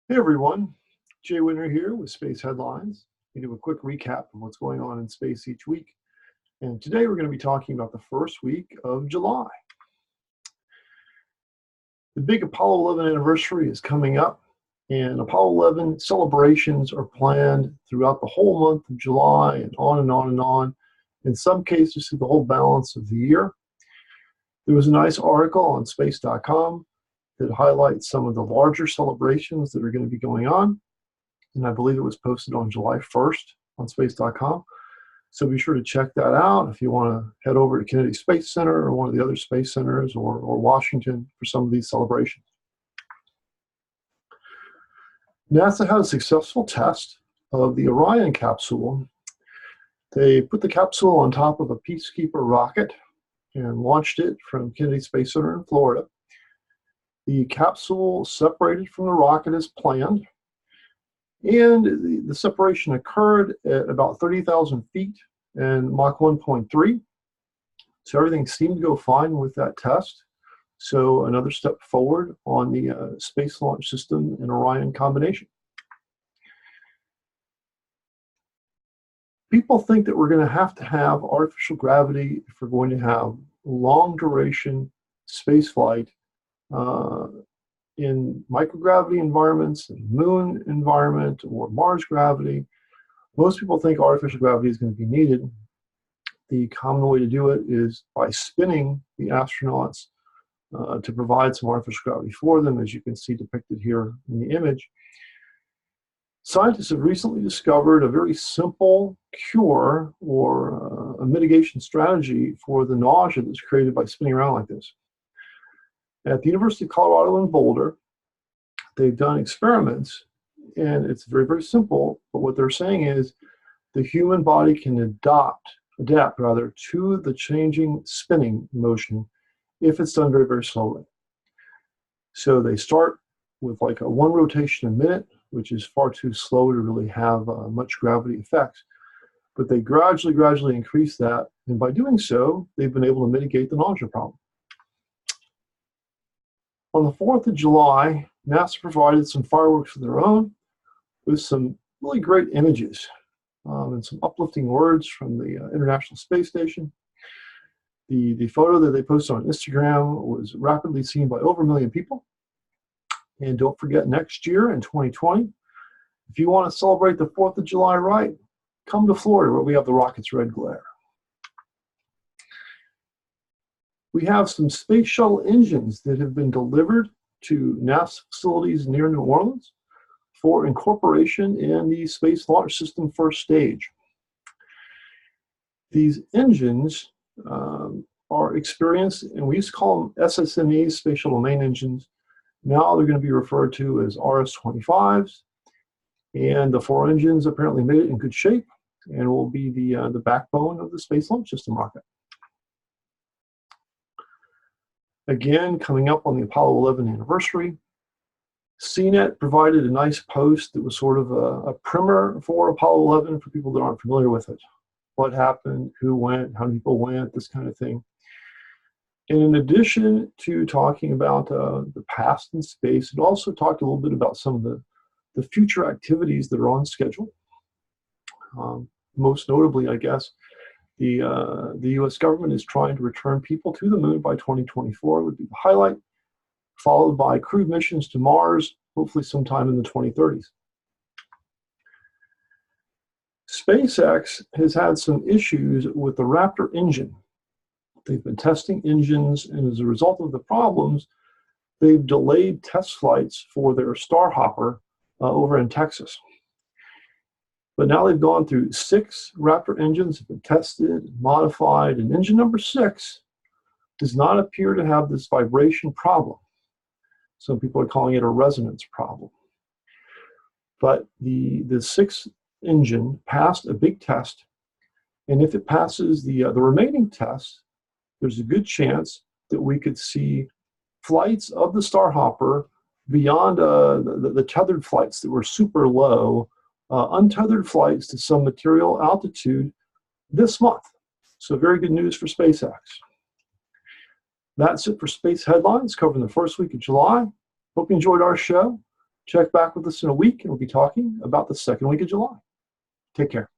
Hey everyone, Jay Winter here with Space Headlines. We do a quick recap of what's going on in space each week. And today we're going to be talking about the first week of July. The big Apollo 11 anniversary is coming up, and Apollo 11 celebrations are planned throughout the whole month of July and on and on and on, in some cases through the whole balance of the year. There was a nice article on space.com that highlights some of the larger celebrations that are going to be going on. And I believe it was posted on July 1st on space.com. So be sure to check that out if you want to head over to Kennedy Space Center or one of the other space centers or Washington for some of these celebrations. NASA had a successful test of the Orion capsule. They put the capsule on top of a Peacekeeper rocket and launched it from Kennedy Space Center in Florida. The capsule separated from the rocket as planned, and the separation occurred at about 30,000 feet and Mach 1.3. So everything seemed to go fine with that test. So another step forward on the Space Launch System and Orion combination. People think that we're going to have artificial gravity if we're going to have long duration space flight in microgravity environments, moon environment, or Mars gravity. Most people think artificial gravity is going to be needed. The common way to do it is by spinning the astronauts to provide some artificial gravity for them, as you can see depicted here in the image. Scientists have recently discovered a very simple cure or a mitigation strategy for the nausea that's created by spinning around like this. At the University of Colorado in Boulder, they've done experiments, and it's very, very simple, but what they're saying is the human body can adapt to the changing spinning motion if it's done very, very slowly. So they start with like a 1 rotation a minute, which is far too slow to really have much gravity effects, but they gradually increase that, and by doing so, they've been able to mitigate the nausea problem. On the 4th of July, NASA provided some fireworks of their own with some really great images and some uplifting words from the International Space Station. The photo that they posted on Instagram was rapidly seen by over 1 million people. And don't forget, next year in 2020, if you want to celebrate the 4th of July right, come to Florida where we have the rocket's red glare. We have some space shuttle engines that have been delivered to NASA facilities near New Orleans for incorporation in the Space Launch System first stage. These engines are experienced, and we used to call them SSMEs, Space Shuttle Main Engines. Now they're going to be referred to as RS-25s, and the 4 engines apparently made it in good shape and will be the backbone of the Space Launch System rocket. Again, coming up on the Apollo 11 anniversary, CNET provided a nice post that was sort of a primer for Apollo 11 for people that aren't familiar with it. What happened, who went, how many people went, this kind of thing. And in addition to talking about the past in space, it also talked a little bit about some of the future activities that are on schedule. Most notably, I guess, the U.S. government is trying to return people to the moon by 2024 would be the highlight, followed by crewed missions to Mars, hopefully sometime in the 2030s. SpaceX has had some issues with the Raptor engine. They've been testing engines, and as a result of the problems, they've delayed test flights for their Starhopper over in Texas. But now they've gone through 6 Raptor engines, have been tested, modified, and engine number 6 does not appear to have this vibration problem. Some people are calling it a resonance problem. But the 6th engine passed a big test, and if it passes the remaining tests, there's a good chance that we could see flights of the Starhopper beyond the tethered flights that were super low, untethered flights to some material altitude this month. So very good news for SpaceX. That's it for Space Headlines covering the first week of July. Hope you enjoyed our show. Check back with us in a week, and we'll be talking about the second week of July. Take care.